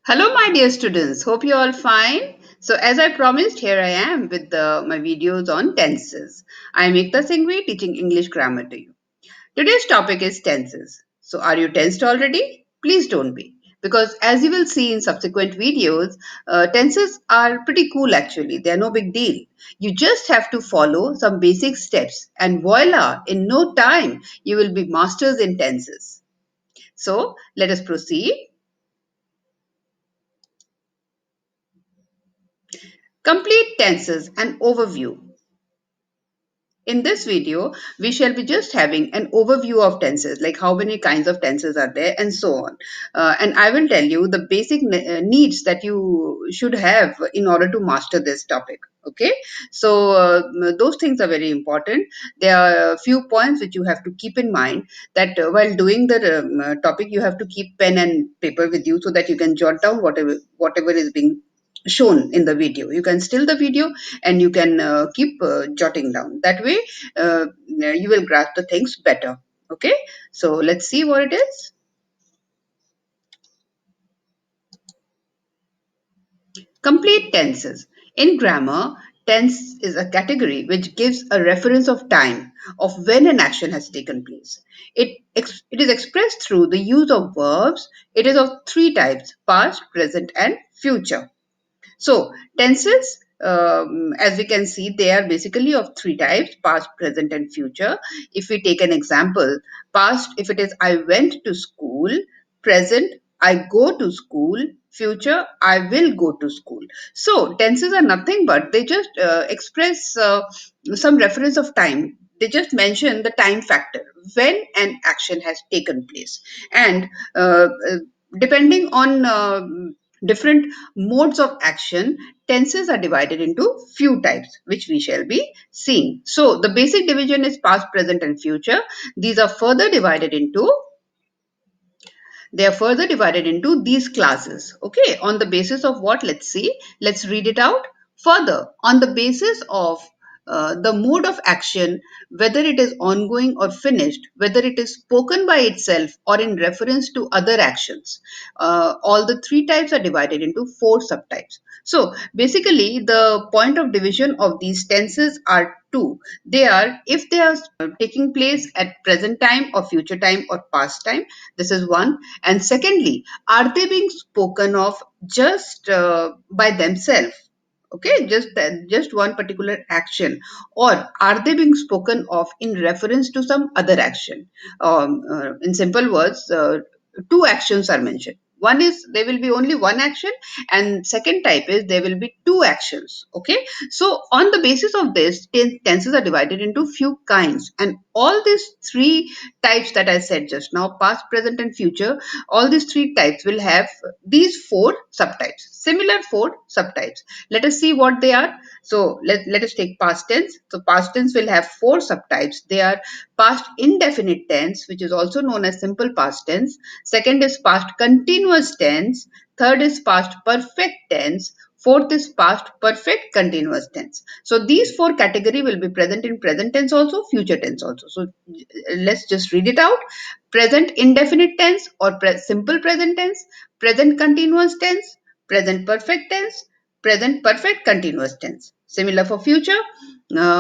Hello, my dear students. Hope you're all fine. So, as I promised, here I am with my videos on tenses. I am Ekta Singhvi teaching English grammar to you. Today's topic is tenses. So, are you tensed already? Please don't be. Because as you will see in subsequent videos, tenses are pretty cool actually. They are no big deal. You just have to follow some basic steps, and voila, in no time, you will be masters in tenses. So, let us proceed. Complete tenses and overview. In this video, we shall be just having an overview of tenses, like how many kinds of tenses are there and so on. And I will tell you the basic needs that you should have in order to master this topic. Okay, so those things are very important. There are a few points which you have to keep in mind that while doing the topic, you have to keep pen and paper with you so that you can jot down whatever is being shown in the video. You can still the video and you can keep jotting down. That way, you will grasp the things better. Okay, so let's see what it is. Complete tenses. In grammar, tense is a category which gives a reference of time of when an action has taken place. It is expressed through the use of verbs. It is of three types: past, present, and future. So, tenses, as we can see, they are basically of three types: past, present, and future. If we take an example, past, if it is I went to school, present, I go to school, future, I will go to school. So, tenses are nothing but they just express some reference of time. They just mention the time factor when an action has taken place. And depending on different modes of action, tenses are divided into few types, which we shall be seeing. So, the basic division is past, present, and future. These are further divided into they are further divided into these classes. Okay, on the basis of what? Let's see. Let's read it out. Further, on the basis of the mode of action, whether it is ongoing or finished, whether it is spoken by itself or in reference to other actions, all the three types are divided into four subtypes. So, basically, the point of division of these tenses are two. They are if they are taking place at present time or future time or past time. This is one. And secondly, are they being spoken of just by themselves? Okay, just one particular action, or are they being spoken of in reference to some other action? In simple words, two actions are mentioned. One is there will be only one action, and second type is there will be two actions. Okay, so on the basis of this, tenses are divided into few kinds, and all these three types that I said just now, past, present, and future, all these three types will have these four subtypes, similar four subtypes. Let us see what they are. So let us take past tense. So past tense will have four subtypes. They are past indefinite tense, which is also known as simple past tense. Second is past continuous tense. Third is past perfect tense. Fourth is past perfect continuous tense. So these four category will be present in present tense also, future tense also. So let's just read it out. Present indefinite tense or simple present tense, present continuous tense, present perfect tense, present perfect continuous tense. Similar for future,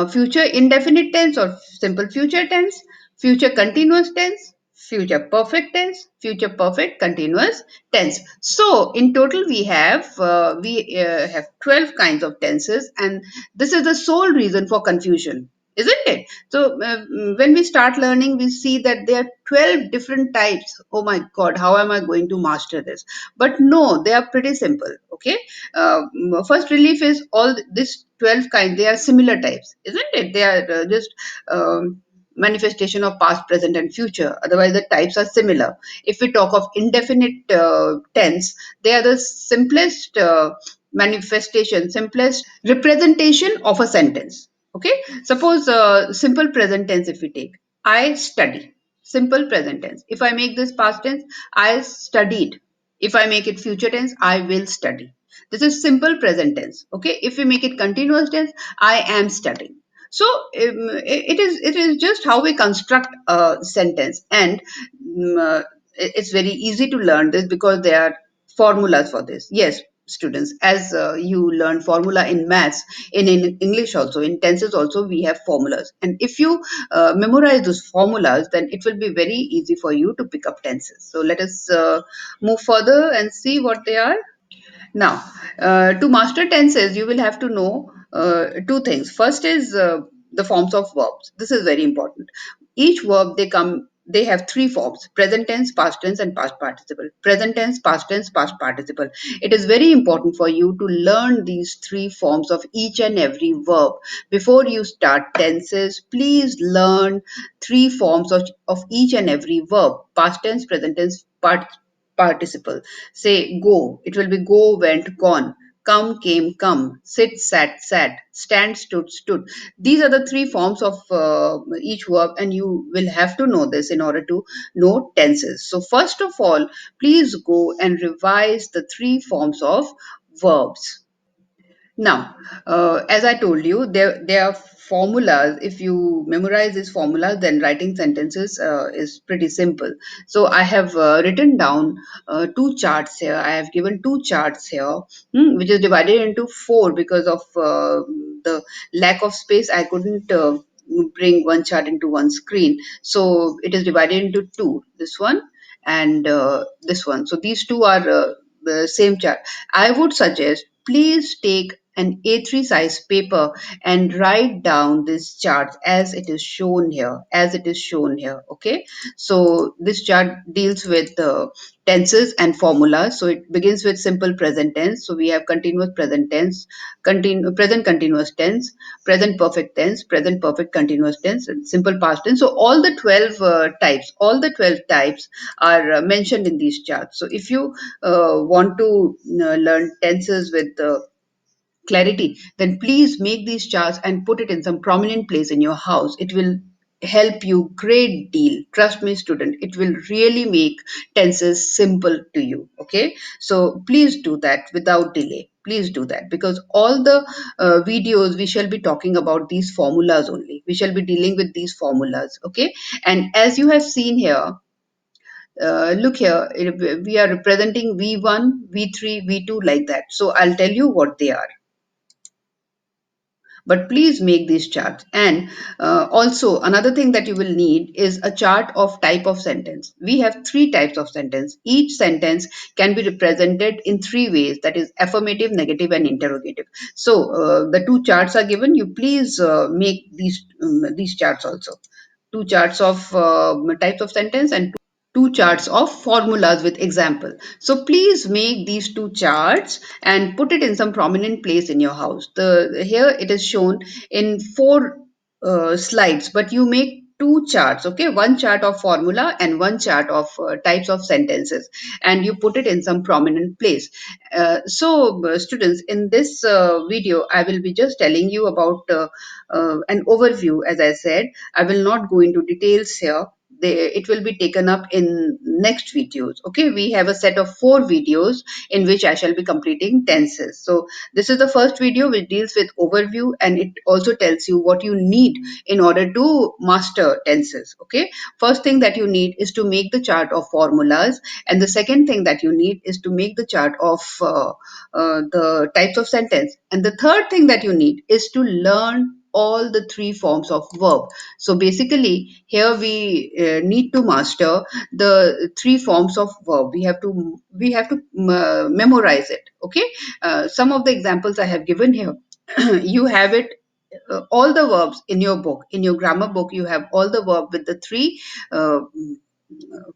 future indefinite tense or simple future tense, future continuous tense, future perfect tense, future perfect continuous tense. So in total we have 12 kinds of tenses, and this is the sole reason for confusion, isn't it? So when we start learning, we see that there are 12 different types. Oh my God, how am I going to master this? But no, they are pretty simple. Okay, uh, first relief is all this 12 kinds. They are similar types, isn't it? They are just manifestation of past, present, and future. Otherwise, the types are similar. If we talk of indefinite tense, they are the simplest manifestation, simplest representation of a sentence. Okay, suppose simple present tense, if we take I study, simple present tense. If I make this past tense, I studied. If I make it future tense, I will study. This is simple present tense. Okay, if we make it continuous tense, I am studying. So it is just how we construct a sentence, and it's very easy to learn this because there are formulas for this. Yes, students, as you learn formula in maths, in English also, in tenses also, we have formulas. And if you memorize those formulas, then it will be very easy for you to pick up tenses. So let us move further and see what they are. Now, to master tenses, you will have to know two things. First is the forms of verbs. This is very important. Each verb they have three forms: present tense, past tense, and past participle. Present tense, past tense, past participle. It is very important for you to learn these three forms of each and every verb. Before you start tenses, please learn three forms of each and every verb: past tense, present tense, participle. Say go, it will be go, went, gone. Come, came, come. Sit, sat, sat. Stand, stood, stood. These are the three forms of each verb, and you will have to know this in order to know tenses. So, first of all, please go and revise the three forms of verbs. Now, as I told you, there are formulas. If you memorize these formulas, then writing sentences is pretty simple. So I have written down two charts here. I have given two charts here, which is divided into four because of the lack of space. I couldn't bring one chart into one screen, so it is divided into two. This one and this one. So these two are the same chart. I would suggest please take an A3 size paper and write down this chart as it is shown here, okay. So this chart deals with tenses and formulas. So it begins with simple present tense. So we have continuous present tense, present continuous tense, present perfect tense, present perfect continuous tense, and simple past tense. So all the 12 types are mentioned in these charts. So if you want to learn tenses with clarity, then please make these charts and put it in some prominent place in your house. It will help you great deal. Trust me, student, it will really make tenses simple to you. Okay, so please do that without delay. Please do that, because all the videos we shall be talking about these formulas only. We shall be dealing with these formulas. Okay, and as you have seen here, look here, we are representing V1, V3, V2 like that. So I'll tell you what they are, but please make these charts. And also another thing that you will need is a chart of type of sentence. We have three types of sentence. Each sentence can be represented in three ways, that is affirmative, negative, and interrogative. So the two charts are given. You please make these charts also. Two charts of types of sentence and two charts of formulas with example. So please make these two charts and put it in some prominent place in your house. The here it is shown in four slides, but you make two charts, okay? One chart of formula and one chart of types of sentences, and you put it in some prominent place. Students, in this video, I will be just telling you about an overview. As I said, I will not go into details here. It will be taken up in next videos. Okay, we have a set of four videos in which I shall be completing tenses. So this is the first video which deals with overview, and it also tells you what you need in order to master tenses. Okay, first thing that you need is to make the chart of formulas, and the second thing that you need is to make the chart of the types of sentence, and the third thing that you need is to learn all the three forms of verb. So basically, here we need to master the three forms of verb. We have to memorize it. Okay, some of the examples I have given here. You have it. All the verbs in your book, in your grammar book, you have all the verb with the three uh,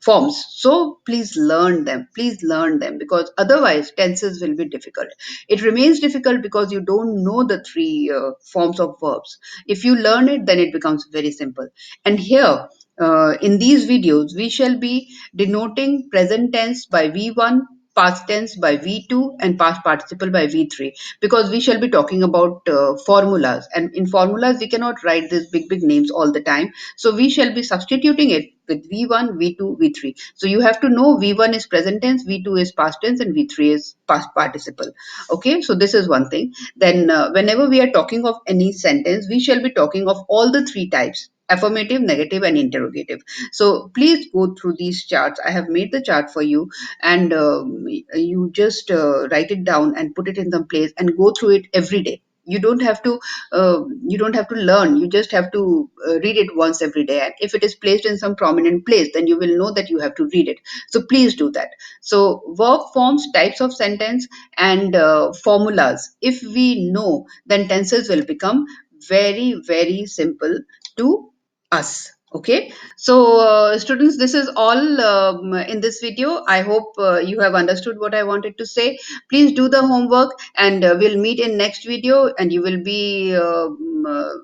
forms. So please learn them. Please learn them, because otherwise tenses will be difficult. It remains difficult because you don't know the three forms of verbs. If you learn it, then it becomes very simple. And here, in these videos, we shall be denoting present tense by V1, past tense by V2, and past participle by V3, because we shall be talking about formulas, and in formulas we cannot write these big names all the time. So we shall be substituting it with V1, V2, V3. So you have to know V1 is present tense, V2 is past tense, and V3 is past participle. Okay, so this is one thing. Then whenever we are talking of any sentence, we shall be talking of all the three types. affirmative, negative, and interrogative. So please go through these charts. I have made the chart for you, and you just write it down and put it in some place and go through it every day. You don't have to learn. You just have to read it once every day. And if it is placed in some prominent place, then you will know that you have to read it. So please do that. So verb forms, types of sentence, and formulas. If we know, then tenses will become very, very simple to us. Okay, so students, this is all in this video. I hope you have understood what I wanted to say. Please do the homework, and we'll meet in next video, and you will be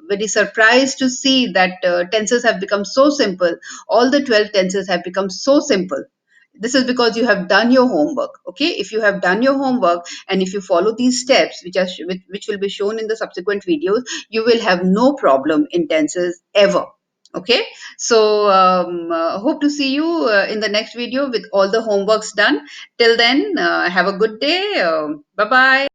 very surprised to see that tenses have become so simple. All the 12 tenses have become so simple. This is because you have done your homework. Okay, if you have done your homework and if you follow these steps, which will be shown in the subsequent videos, you will have no problem in tenses ever. Okay, so hope to see you in the next video with all the homeworks done. Till then, have a good day. Bye bye.